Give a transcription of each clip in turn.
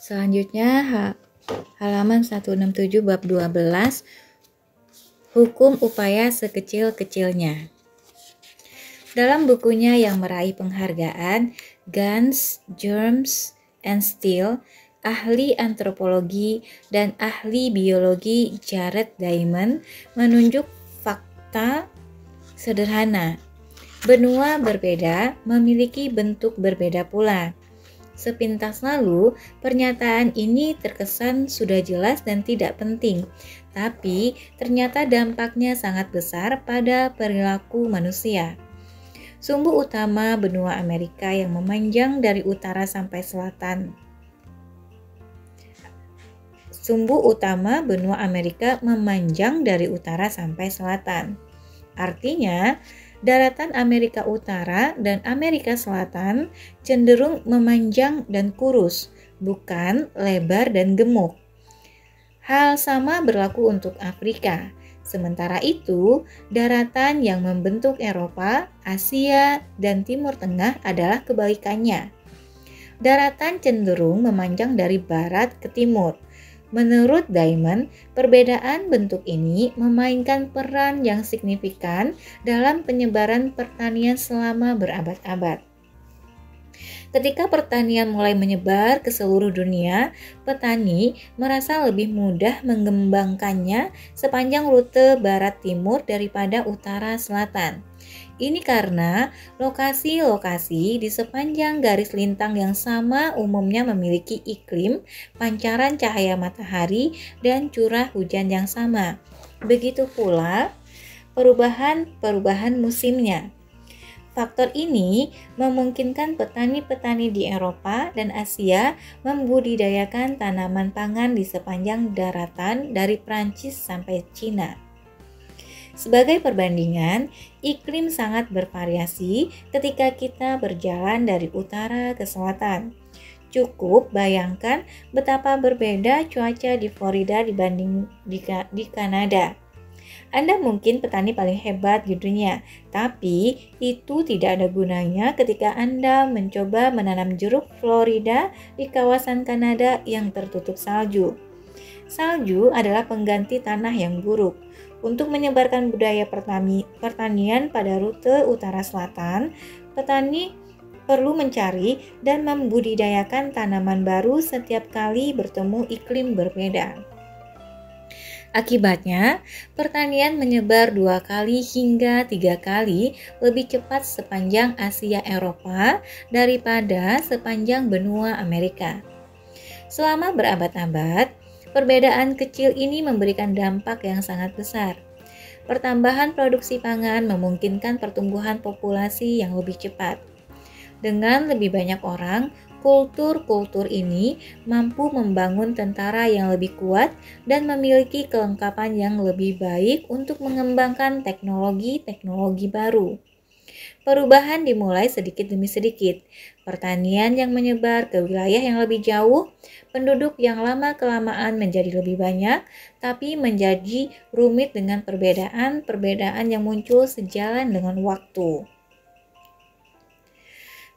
Selanjutnya halaman 167 bab 12, hukum upaya sekecil-kecilnya. Dalam bukunya yang meraih penghargaan, Guns, Germs, and Steel, ahli antropologi dan ahli biologi Jared Diamond menunjuk fakta sederhana. Benua berbeda memiliki bentuk berbeda pula. Sepintas lalu, pernyataan ini terkesan sudah jelas dan tidak penting, tapi ternyata dampaknya sangat besar pada perilaku manusia. Sumbu utama benua Amerika yang memanjang dari utara sampai selatan. Sumbu utama benua Amerika memanjang dari utara sampai selatan. Artinya, daratan Amerika Utara dan Amerika Selatan cenderung memanjang dan kurus, bukan lebar dan gemuk. Hal sama berlaku untuk Afrika. Sementara itu, daratan yang membentuk Eropa, Asia, dan Timur Tengah adalah kebalikannya. Daratan cenderung memanjang dari barat ke timur. Menurut Diamond, perbedaan bentuk ini memainkan peran yang signifikan dalam penyebaran pertanian selama berabad-abad. Ketika pertanian mulai menyebar ke seluruh dunia, petani merasa lebih mudah mengembangkannya sepanjang rute barat-timur daripada utara-selatan. Ini karena lokasi-lokasi di sepanjang garis lintang yang sama umumnya memiliki iklim, pancaran cahaya matahari, dan curah hujan yang sama. Begitu pula perubahan musimnya. Faktor ini memungkinkan petani-petani di Eropa dan Asia membudidayakan tanaman pangan di sepanjang daratan dari Prancis sampai Cina. Sebagai perbandingan, iklim sangat bervariasi ketika kita berjalan dari utara ke selatan. Cukup bayangkan betapa berbeda cuaca di Florida dibanding di Kanada. Anda mungkin petani paling hebat di dunia, tapi itu tidak ada gunanya ketika Anda mencoba menanam jeruk Florida di kawasan Kanada yang tertutup salju. Salju adalah pengganti tanah yang buruk. Untuk menyebarkan budaya pertanian pada rute utara-selatan, petani perlu mencari dan membudidayakan tanaman baru setiap kali bertemu iklim berbeda. Akibatnya, pertanian menyebar 2 kali hingga 3 kali lebih cepat sepanjang Asia Eropa daripada sepanjang benua Amerika. Selama berabad-abad, perbedaan kecil ini memberikan dampak yang sangat besar. Pertambahan produksi pangan memungkinkan pertumbuhan populasi yang lebih cepat. Dengan lebih banyak orang, kultur-kultur ini mampu membangun tentara yang lebih kuat dan memiliki kelengkapan yang lebih baik untuk mengembangkan teknologi-teknologi baru. Perubahan dimulai sedikit demi sedikit. Pertanian yang menyebar ke wilayah yang lebih jauh, penduduk yang lama-kelamaan menjadi lebih banyak, tapi menjadi rumit dengan perbedaan-perbedaan yang muncul sejalan dengan waktu.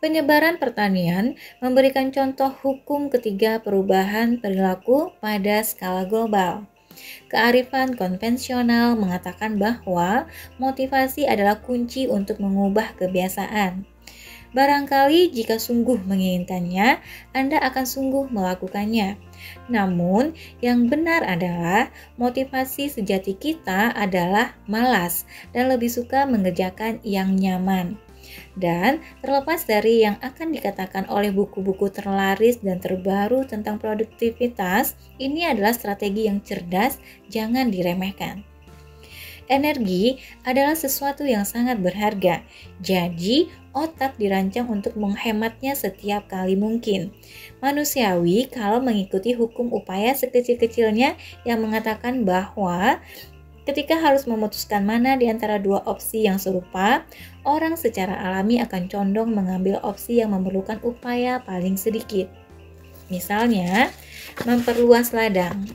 Penyebaran pertanian memberikan contoh hukum ketiga perubahan perilaku pada skala global. Kearifan konvensional mengatakan bahwa motivasi adalah kunci untuk mengubah kebiasaan. Barangkali jika sungguh menginginkannya, Anda akan sungguh melakukannya. Namun, yang benar adalah motivasi sejati kita adalah malas dan lebih suka mengerjakan yang nyaman. Dan terlepas dari yang akan dikatakan oleh buku-buku terlaris dan terbaru tentang produktivitas, ini adalah strategi yang cerdas, jangan diremehkan. Energi adalah sesuatu yang sangat berharga, jadi otak dirancang untuk menghematnya setiap kali mungkin. Manusiawi kalau mengikuti hukum upaya sekecil-kecilnya yang mengatakan bahwa ketika harus memutuskan mana di antara dua opsi yang serupa, orang secara alami akan condong mengambil opsi yang memerlukan upaya paling sedikit. Misalnya, memperluas ladang.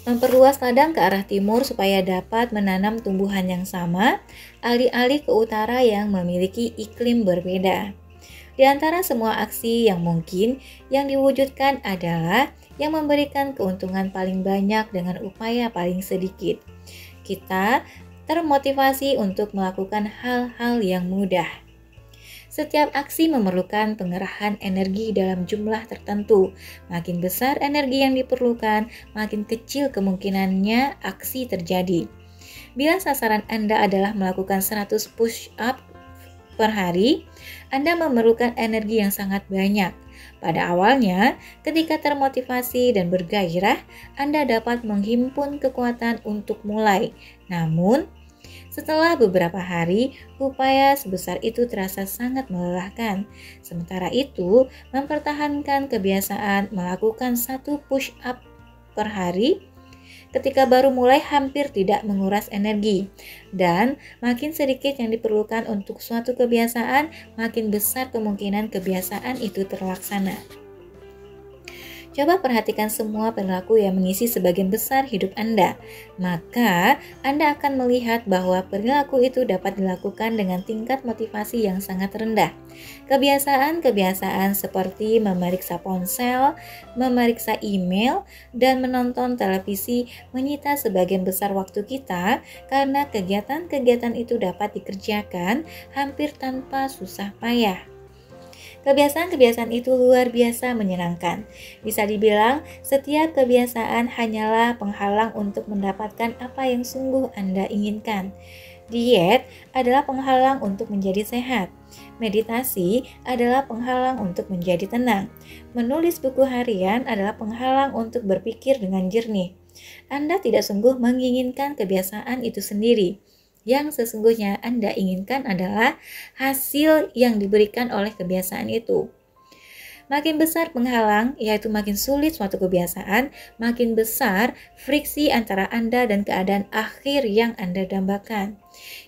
Memperluas ladang ke arah timur supaya dapat menanam tumbuhan yang sama, alih-alih ke utara yang memiliki iklim berbeda. Di antara semua aksi yang mungkin, yang diwujudkan adalah yang memberikan keuntungan paling banyak dengan upaya paling sedikit. Kita termotivasi untuk melakukan hal-hal yang mudah. Setiap aksi memerlukan pengerahan energi dalam jumlah tertentu. Makin besar energi yang diperlukan, makin kecil kemungkinannya aksi terjadi. Bila sasaran Anda adalah melakukan 100 push-up per hari, Anda memerlukan energi yang sangat banyak. Pada awalnya, ketika termotivasi dan bergairah, Anda dapat menghimpun kekuatan untuk mulai. Namun, setelah beberapa hari, upaya sebesar itu terasa sangat melelahkan. Sementara itu, mempertahankan kebiasaan melakukan 1 push-up per hari ketika baru mulai hampir tidak menguras energi. Dan makin sedikit yang diperlukan untuk suatu kebiasaan, makin besar kemungkinan kebiasaan itu terlaksana. Coba perhatikan semua perilaku yang mengisi sebagian besar hidup Anda. Maka, Anda akan melihat bahwa perilaku itu dapat dilakukan dengan tingkat motivasi yang sangat rendah. Kebiasaan-kebiasaan seperti memeriksa ponsel, memeriksa email, dan menonton televisi menyita sebagian besar waktu kita karena kegiatan-kegiatan itu dapat dikerjakan hampir tanpa susah payah. Kebiasaan-kebiasaan itu luar biasa menyenangkan. Bisa dibilang, setiap kebiasaan hanyalah penghalang untuk mendapatkan apa yang sungguh Anda inginkan. Diet adalah penghalang untuk menjadi sehat. Meditasi adalah penghalang untuk menjadi tenang. Menulis buku harian adalah penghalang untuk berpikir dengan jernih. Anda tidak sungguh menginginkan kebiasaan itu sendiri. Yang sesungguhnya Anda inginkan adalah hasil yang diberikan oleh kebiasaan itu. Makin besar penghalang, yaitu makin sulit suatu kebiasaan, makin besar friksi antara Anda dan keadaan akhir yang Anda dambakan.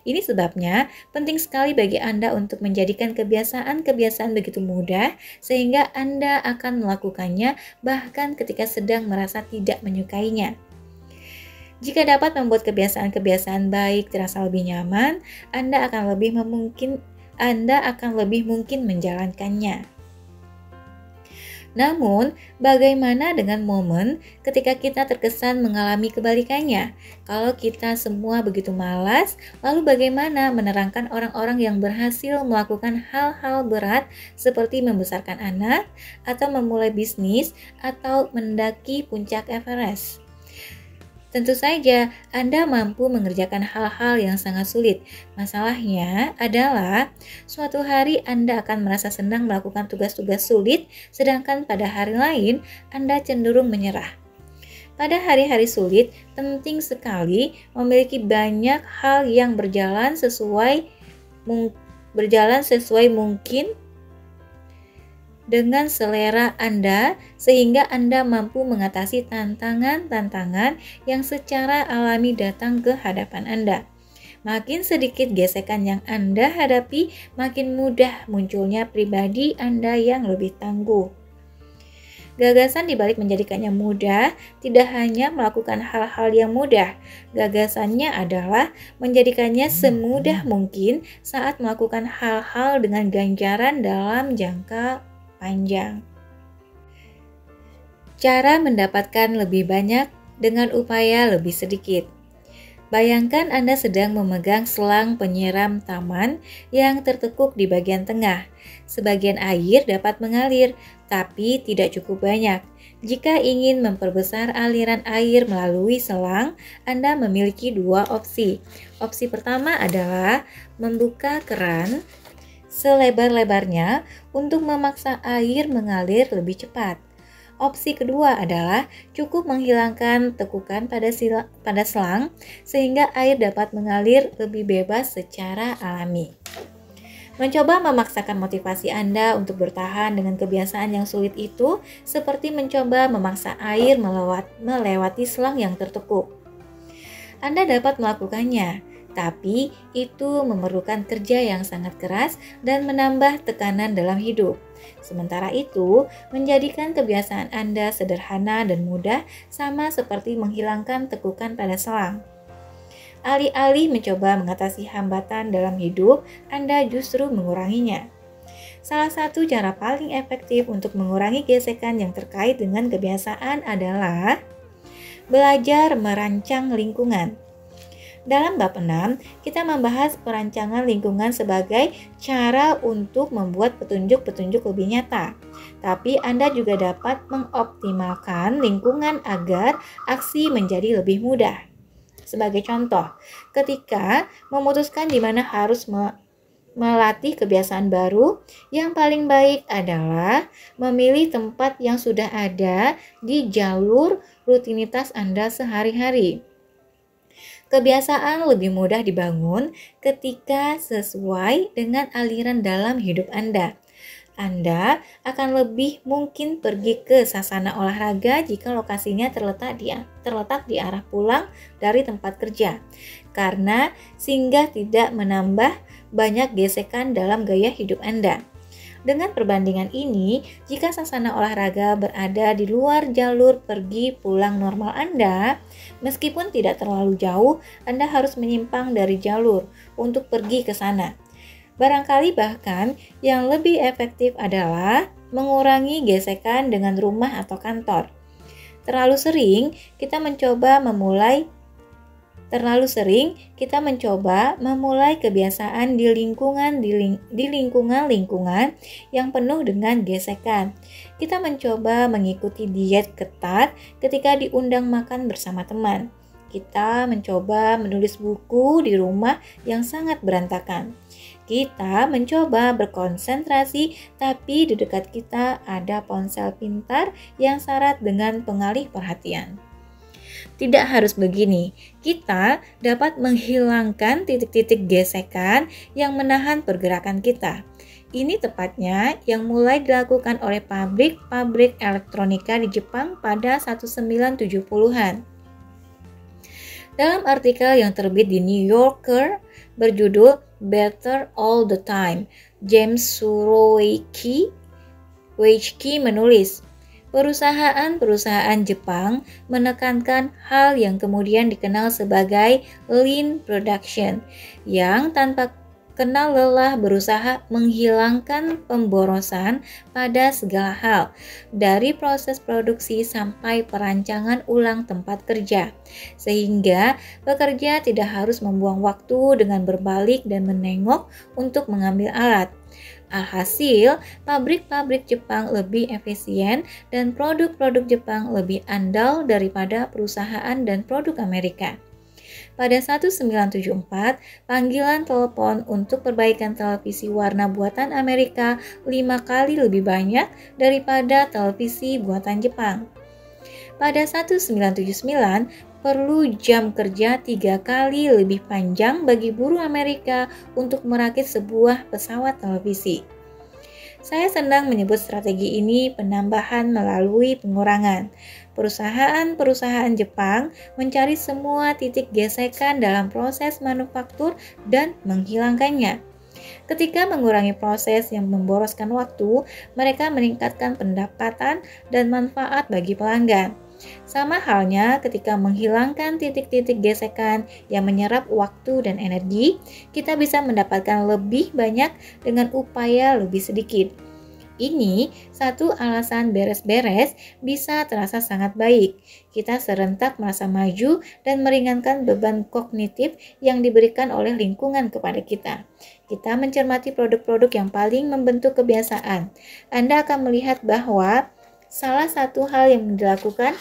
Ini sebabnya penting sekali bagi Anda untuk menjadikan kebiasaan-kebiasaan begitu mudah sehingga Anda akan melakukannya bahkan ketika sedang merasa tidak menyukainya. Jika dapat membuat kebiasaan-kebiasaan baik terasa lebih nyaman, Anda akan lebih mungkin menjalankannya. Namun, bagaimana dengan momen ketika kita terkesan mengalami kebalikannya? Kalau kita semua begitu malas, lalu bagaimana menerangkan orang-orang yang berhasil melakukan hal-hal berat seperti membesarkan anak, atau memulai bisnis, atau mendaki puncak Everest? Tentu saja, Anda mampu mengerjakan hal-hal yang sangat sulit. Masalahnya adalah, suatu hari Anda akan merasa senang melakukan tugas-tugas sulit, sedangkan pada hari lain Anda cenderung menyerah. Pada hari-hari sulit, penting sekali memiliki banyak hal yang berjalan sesuai mungkin dengan selera Anda, sehingga Anda mampu mengatasi tantangan-tantangan yang secara alami datang ke hadapan Anda. Makin sedikit gesekan yang Anda hadapi, makin mudah munculnya pribadi Anda yang lebih tangguh. Gagasan dibalik menjadikannya mudah tidak hanya melakukan hal-hal yang mudah. Gagasannya adalah menjadikannya semudah mungkin saat melakukan hal-hal dengan ganjaran dalam jangka panjang. Cara mendapatkan lebih banyak dengan upaya lebih sedikit. Bayangkan Anda sedang memegang selang penyiram taman yang tertekuk di bagian tengah. Sebagian air dapat mengalir, tapi tidak cukup banyak. Jika ingin memperbesar aliran air melalui selang, Anda memiliki 2 opsi. Opsi pertama adalah membuka keran selebar-lebarnya untuk memaksa air mengalir lebih cepat. Opsi kedua adalah cukup menghilangkan tekukan pada selang sehingga air dapat mengalir lebih bebas secara alami. Mencoba memaksakan motivasi Anda untuk bertahan dengan kebiasaan yang sulit itu seperti mencoba memaksa air melewati selang yang tertekuk. Anda dapat melakukannya, tapi itu memerlukan kerja yang sangat keras dan menambah tekanan dalam hidup. Sementara itu, menjadikan kebiasaan Anda sederhana dan mudah sama seperti menghilangkan tekukan pada selang. Alih-alih mencoba mengatasi hambatan dalam hidup, Anda justru menguranginya. Salah satu cara paling efektif untuk mengurangi gesekan yang terkait dengan kebiasaan adalah belajar merancang lingkungan. Dalam bab 6, kita membahas perancangan lingkungan sebagai cara untuk membuat petunjuk-petunjuk lebih nyata. Tapi Anda juga dapat mengoptimalkan lingkungan agar aksi menjadi lebih mudah. Sebagai contoh, ketika memutuskan di mana harus melatih kebiasaan baru, yang paling baik adalah memilih tempat yang sudah ada di jalur rutinitas Anda sehari-hari. Kebiasaan lebih mudah dibangun ketika sesuai dengan aliran dalam hidup Anda. Anda akan lebih mungkin pergi ke sasana olahraga jika lokasinya terletak di arah pulang dari tempat kerja, karena singgah tidak menambah banyak gesekan dalam gaya hidup Anda. Dengan perbandingan ini, jika sasana olahraga berada di luar jalur pergi pulang normal Anda, meskipun tidak terlalu jauh, Anda harus menyimpang dari jalur untuk pergi ke sana. Barangkali bahkan yang lebih efektif adalah mengurangi gesekan dengan rumah atau kantor. Terlalu sering kita mencoba memulai kebiasaan di lingkungan yang penuh dengan gesekan. Kita mencoba mengikuti diet ketat ketika diundang makan bersama teman. Kita mencoba menulis buku di rumah yang sangat berantakan. Kita mencoba berkonsentrasi, tapi di dekat kita ada ponsel pintar yang syarat dengan pengalih perhatian. Tidak harus begini, kita dapat menghilangkan titik-titik gesekan yang menahan pergerakan kita. Ini tepatnya yang mulai dilakukan oleh pabrik-pabrik elektronika di Jepang pada 1970-an. Dalam artikel yang terbit di New Yorker berjudul Better All the Time, James Surowiecki menulis, perusahaan-perusahaan Jepang menekankan hal yang kemudian dikenal sebagai lean production, yang tanpa kenal lelah berusaha menghilangkan pemborosan pada segala hal, dari proses produksi sampai perancangan ulang tempat kerja, sehingga pekerja tidak harus membuang waktu dengan berbalik dan menengok untuk mengambil alat. Alhasil, pabrik-pabrik Jepang lebih efisien dan produk-produk Jepang lebih andal daripada perusahaan dan produk Amerika. Pada 1974, panggilan telepon untuk perbaikan televisi warna buatan Amerika 5 kali lebih banyak daripada televisi buatan Jepang. Pada 1979, perlu jam kerja 3 kali lebih panjang bagi buruh Amerika untuk merakit sebuah pesawat televisi. Saya senang menyebut strategi ini penambahan melalui pengurangan. Perusahaan-perusahaan Jepang mencari semua titik gesekan dalam proses manufaktur dan menghilangkannya. Ketika mengurangi proses yang memboroskan waktu, mereka meningkatkan pendapatan dan manfaat bagi pelanggan. Sama halnya ketika menghilangkan titik-titik gesekan yang menyerap waktu dan energi, kita bisa mendapatkan lebih banyak dengan upaya lebih sedikit. Ini satu alasan beres-beres bisa terasa sangat baik. Kita serentak merasa maju dan meringankan beban kognitif yang diberikan oleh lingkungan kepada kita. Kita mencermati produk-produk yang paling membentuk kebiasaan. Anda akan melihat bahwa salah satu hal yang dilakukan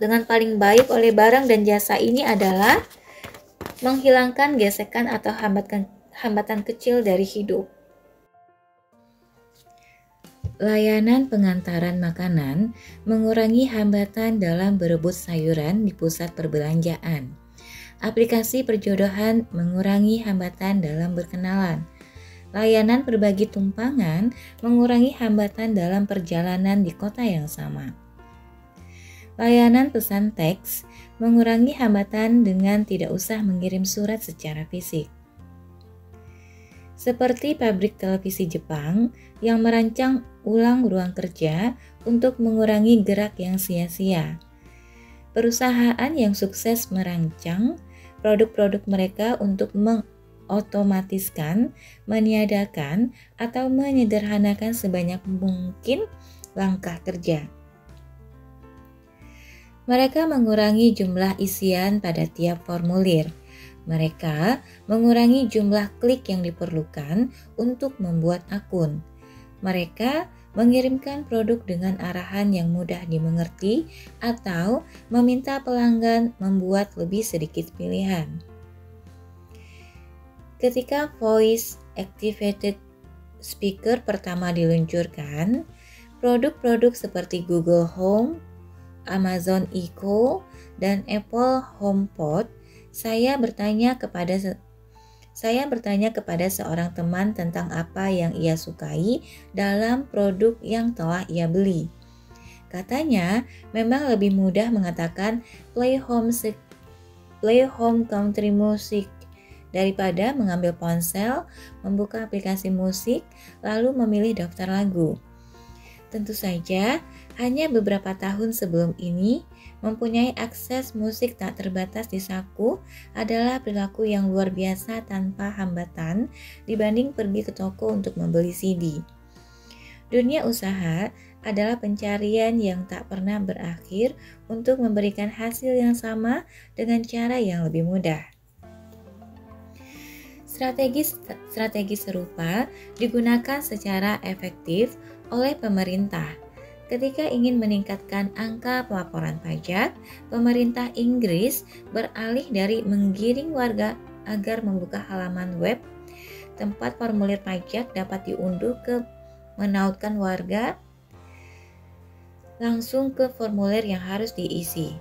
dengan paling baik oleh barang dan jasa ini adalah menghilangkan gesekan atau hambatan kecil dari hidup. Layanan pengantaran makanan mengurangi hambatan dalam berebut sayuran di pusat perbelanjaan. Aplikasi perjodohan mengurangi hambatan dalam berkenalan. Layanan berbagi tumpangan mengurangi hambatan dalam perjalanan di kota yang sama. Layanan pesan teks mengurangi hambatan dengan tidak usah mengirim surat secara fisik. Seperti pabrik televisi Jepang yang merancang ulang ruang kerja untuk mengurangi gerak yang sia-sia. Perusahaan yang sukses merancang produk-produk mereka untuk mengotomatiskan, meniadakan, atau menyederhanakan sebanyak mungkin langkah kerja. Mereka mengurangi jumlah isian pada tiap formulir. Mereka mengurangi jumlah klik yang diperlukan untuk membuat akun. Mereka mengirimkan produk dengan arahan yang mudah dimengerti atau meminta pelanggan membuat lebih sedikit pilihan. Ketika voice activated speaker pertama diluncurkan, produk-produk seperti Google Home, Amazon Echo, dan Apple HomePod, saya bertanya kepada seorang teman tentang apa yang ia sukai dalam produk yang telah ia beli. Katanya, memang lebih mudah mengatakan play home country music daripada mengambil ponsel, membuka aplikasi musik, lalu memilih daftar lagu. Tentu saja, hanya beberapa tahun sebelum ini, mempunyai akses musik tak terbatas di saku adalah perilaku yang luar biasa tanpa hambatan dibanding pergi ke toko untuk membeli CD. Dunia usaha adalah pencarian yang tak pernah berakhir untuk memberikan hasil yang sama dengan cara yang lebih mudah. Strategi serupa digunakan secara efektif oleh pemerintah. Ketika ingin meningkatkan angka pelaporan pajak, pemerintah Inggris beralih dari menggiring warga agar membuka halaman web tempat formulir pajak dapat diunduh ke menautkan warga langsung ke formulir yang harus diisi.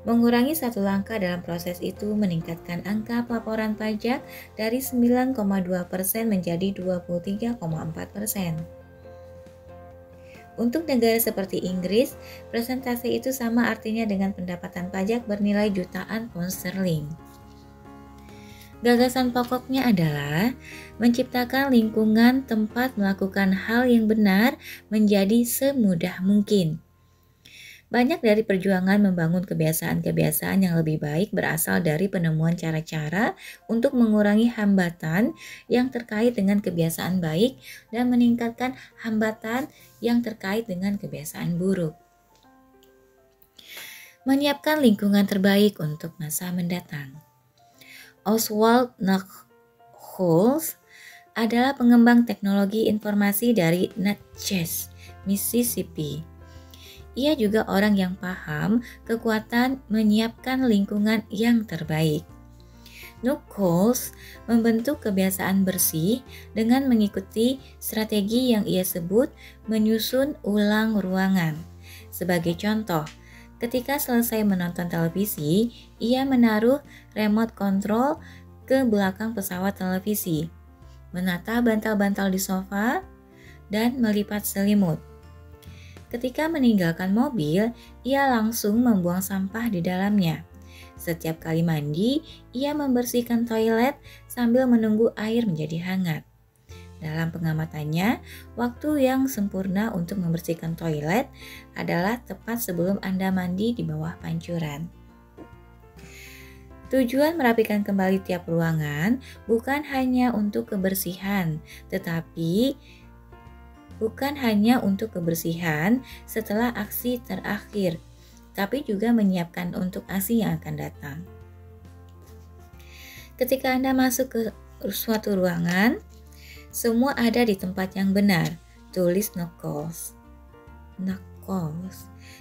Mengurangi satu langkah dalam proses itu meningkatkan angka pelaporan pajak dari 9,2% menjadi 23,4%. Untuk negara seperti Inggris, persentase itu sama artinya dengan pendapatan pajak bernilai jutaan pound sterling. Gagasan pokoknya adalah menciptakan lingkungan tempat melakukan hal yang benar menjadi semudah mungkin. Banyak dari perjuangan membangun kebiasaan-kebiasaan yang lebih baik berasal dari penemuan cara-cara untuk mengurangi hambatan yang terkait dengan kebiasaan baik dan meningkatkan hambatan yang terkait dengan kebiasaan buruk. Menyiapkan lingkungan terbaik untuk masa mendatang. Oswald Knox adalah pengembang teknologi informasi dari Natchez, Mississippi. Ia juga orang yang paham kekuatan menyiapkan lingkungan yang terbaik. Knox membentuk kebiasaan bersih dengan mengikuti strategi yang ia sebut menyusun ulang ruangan. Sebagai contoh, ketika selesai menonton televisi, ia menaruh remote control ke belakang pesawat televisi, menata bantal-bantal di sofa, dan melipat selimut. Ketika meninggalkan mobil, ia langsung membuang sampah di dalamnya. Setiap kali mandi, ia membersihkan toilet sambil menunggu air menjadi hangat. Dalam pengamatannya, waktu yang sempurna untuk membersihkan toilet adalah tepat sebelum Anda mandi di bawah pancuran. Tujuan merapikan kembali tiap ruangan bukan hanya untuk kebersihan setelah aksi terakhir, tapi juga menyiapkan untuk aksi yang akan datang. Ketika Anda masuk ke suatu ruangan, semua ada di tempat yang benar, tulis Knox.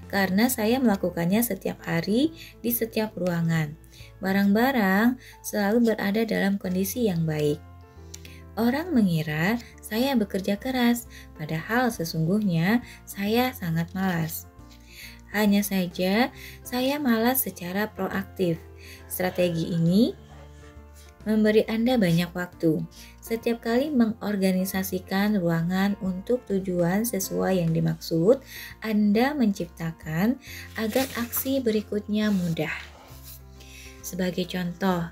Karena saya melakukannya setiap hari di setiap ruangan. Barang-barang selalu berada dalam kondisi yang baik. Orang mengira saya bekerja keras, padahal sesungguhnya saya sangat malas. Hanya saja saya malas secara proaktif. Strategi ini memberi Anda banyak waktu. Setiap kali mengorganisasikan ruangan untuk tujuan sesuai yang dimaksud, Anda menciptakan agar aksi berikutnya mudah. Sebagai contoh,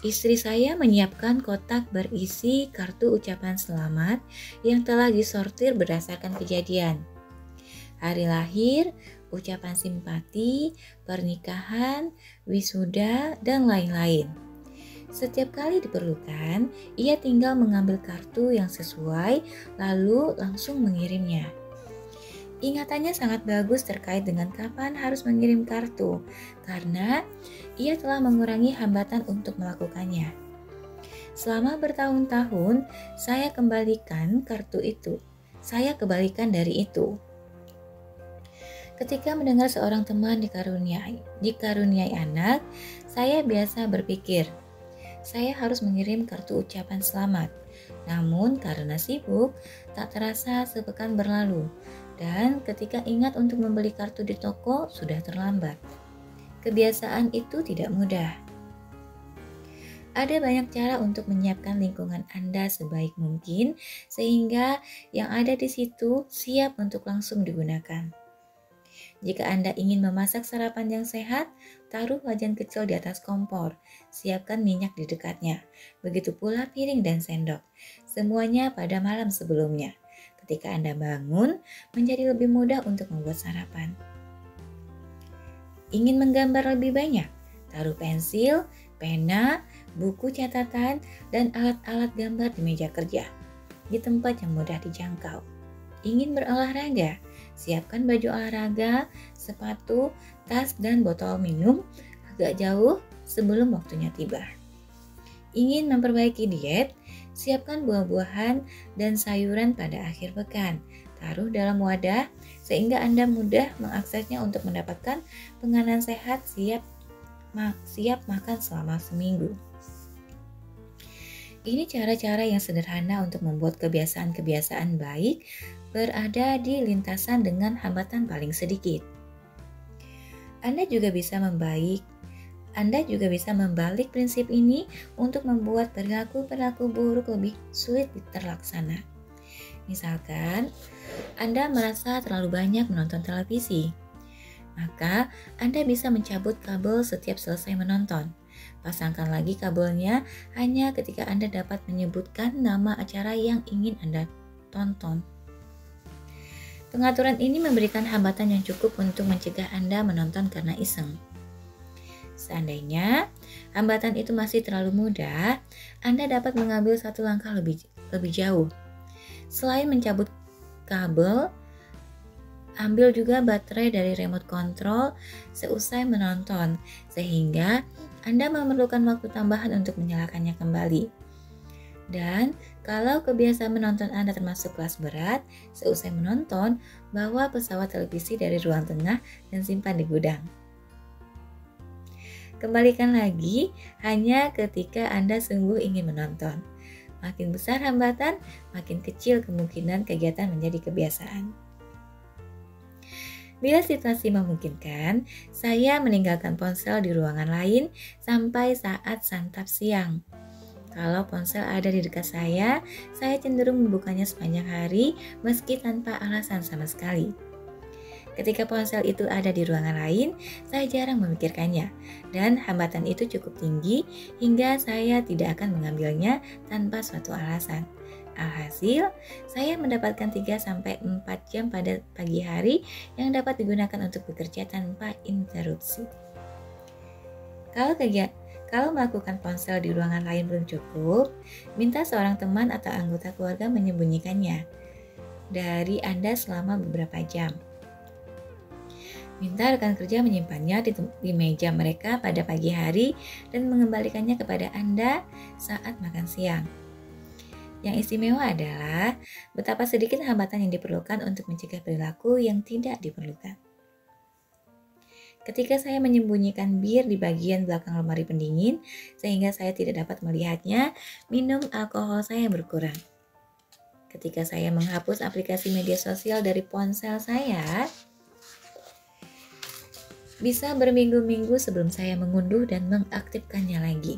istri saya menyiapkan kotak berisi kartu ucapan selamat yang telah disortir berdasarkan kejadian. Hari lahir, ucapan simpati, pernikahan, wisuda, dan lain-lain. Setiap kali diperlukan, ia tinggal mengambil kartu yang sesuai lalu langsung mengirimnya. Ingatannya sangat bagus terkait dengan kapan harus mengirim kartu, karena ia telah mengurangi hambatan untuk melakukannya. Selama bertahun-tahun, saya kembalikan kartu itu. Saya kebalikan dari itu. Ketika mendengar seorang teman dikaruniai anak, saya biasa berpikir, saya harus mengirim kartu ucapan selamat. Namun karena sibuk, tak terasa sepekan berlalu. Dan ketika ingat untuk membeli kartu di toko, sudah terlambat. Kebiasaan itu tidak mudah. Ada banyak cara untuk menyiapkan lingkungan Anda sebaik mungkin, sehingga yang ada di situ siap untuk langsung digunakan. Jika Anda ingin memasak sarapan yang sehat, taruh wajan kecil di atas kompor. Siapkan minyak di dekatnya. Begitu pula piring dan sendok. Semuanya pada malam sebelumnya. Ketika Anda bangun, menjadi lebih mudah untuk membuat sarapan. Ingin menggambar lebih banyak? Taruh pensil, pena, buku catatan, dan alat-alat gambar di meja kerja, di tempat yang mudah dijangkau. Ingin berolahraga? Siapkan baju olahraga, sepatu, tas, dan botol minum agak jauh sebelum waktunya tiba. Ingin memperbaiki diet? Siapkan buah-buahan dan sayuran pada akhir pekan. Taruh dalam wadah sehingga Anda mudah mengaksesnya untuk mendapatkan penganan sehat siap makan selama seminggu. Ini cara-cara yang sederhana untuk membuat kebiasaan-kebiasaan baik berada di lintasan dengan hambatan paling sedikit. Anda juga bisa membalik prinsip ini untuk membuat perilaku buruk lebih sulit terlaksana. Misalkan, Anda merasa terlalu banyak menonton televisi, maka Anda bisa mencabut kabel setiap selesai menonton. Pasangkan lagi kabelnya hanya ketika Anda dapat menyebutkan nama acara yang ingin Anda tonton. Pengaturan ini memberikan hambatan yang cukup untuk mencegah Anda menonton karena iseng. Seandainya hambatan itu masih terlalu mudah, Anda dapat mengambil satu langkah lebih jauh. Selain mencabut kabel, ambil juga baterai dari remote control seusai menonton, sehingga Anda memerlukan waktu tambahan untuk menyalakannya kembali. Dan kalau kebiasaan menonton Anda termasuk kelas berat, seusai menonton, bawa pesawat televisi dari ruang tengah dan simpan di gudang. Kembalikan lagi hanya ketika Anda sungguh ingin menonton. Makin besar hambatan, makin kecil kemungkinan kegiatan menjadi kebiasaan. Bila situasi memungkinkan, saya meninggalkan ponsel di ruangan lain sampai saat santap siang. Kalau ponsel ada di dekat saya cenderung membukanya sepanjang hari meski tanpa alasan sama sekali. Ketika ponsel itu ada di ruangan lain, saya jarang memikirkannya, dan hambatan itu cukup tinggi hingga saya tidak akan mengambilnya tanpa suatu alasan. Alhasil, saya mendapatkan 3-4 jam pada pagi hari yang dapat digunakan untuk bekerja tanpa interupsi. Kalau melakukan ponsel di ruangan lain belum cukup, minta seorang teman atau anggota keluarga menyembunyikannya dari Anda selama beberapa jam. Minta rekan kerja menyimpannya di meja mereka pada pagi hari dan mengembalikannya kepada Anda saat makan siang. Yang istimewa adalah betapa sedikit hambatan yang diperlukan untuk mencegah perilaku yang tidak diperlukan. Ketika saya menyembunyikan bir di bagian belakang lemari pendingin sehingga saya tidak dapat melihatnya, minum alkohol saya berkurang. Ketika saya menghapus aplikasi media sosial dari ponsel saya, bisa berminggu-minggu sebelum saya mengunduh dan mengaktifkannya lagi.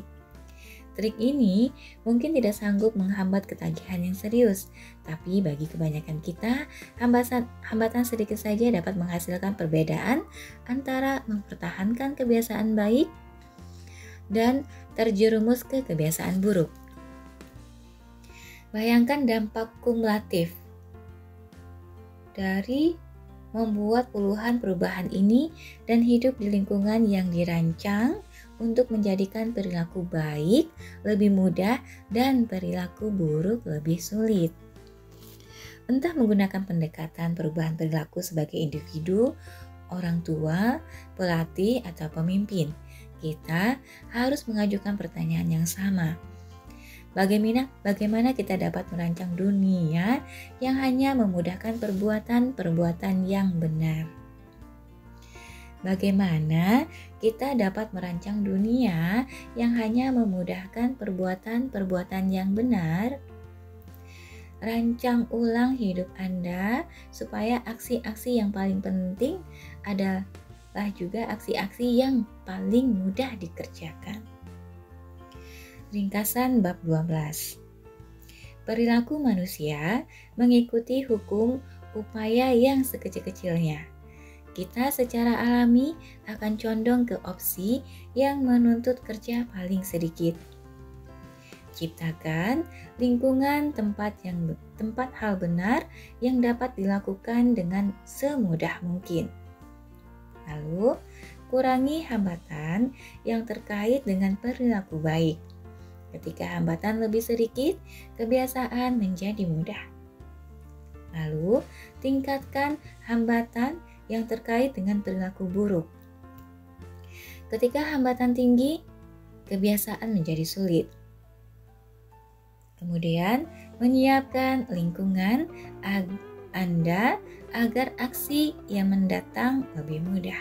Trik ini mungkin tidak sanggup menghambat ketagihan yang serius, tapi bagi kebanyakan kita, hambatan sedikit saja dapat menghasilkan perbedaan antara mempertahankan kebiasaan baik dan terjerumus ke kebiasaan buruk. Bayangkan dampak kumulatif dari membuat puluhan perubahan ini dan hidup di lingkungan yang dirancang untuk menjadikan perilaku baik lebih mudah dan perilaku buruk lebih sulit. Entah menggunakan pendekatan perubahan perilaku sebagai individu, orang tua, pelatih, atau pemimpin, kita harus mengajukan pertanyaan yang sama. Bagaimana kita dapat merancang dunia yang hanya memudahkan perbuatan-perbuatan yang benar? Bagaimana kita dapat merancang dunia yang hanya memudahkan perbuatan-perbuatan yang benar? Rancang ulang hidup Anda supaya aksi-aksi yang paling penting adalah juga aksi-aksi yang paling mudah dikerjakan. Ringkasan bab 12. Perilaku manusia mengikuti hukum upaya yang sekecil-kecilnya. Kita secara alami akan condong ke opsi yang menuntut kerja paling sedikit. Ciptakan lingkungan tempat hal benar yang dapat dilakukan dengan semudah mungkin. Lalu, kurangi hambatan yang terkait dengan perilaku baik. Ketika hambatan lebih sedikit, kebiasaan menjadi mudah. Lalu, tingkatkan hambatan yang terkait dengan perilaku buruk. Ketika hambatan tinggi, kebiasaan menjadi sulit. Kemudian, menyiapkan lingkungan Anda agar aksi yang mendatang lebih mudah.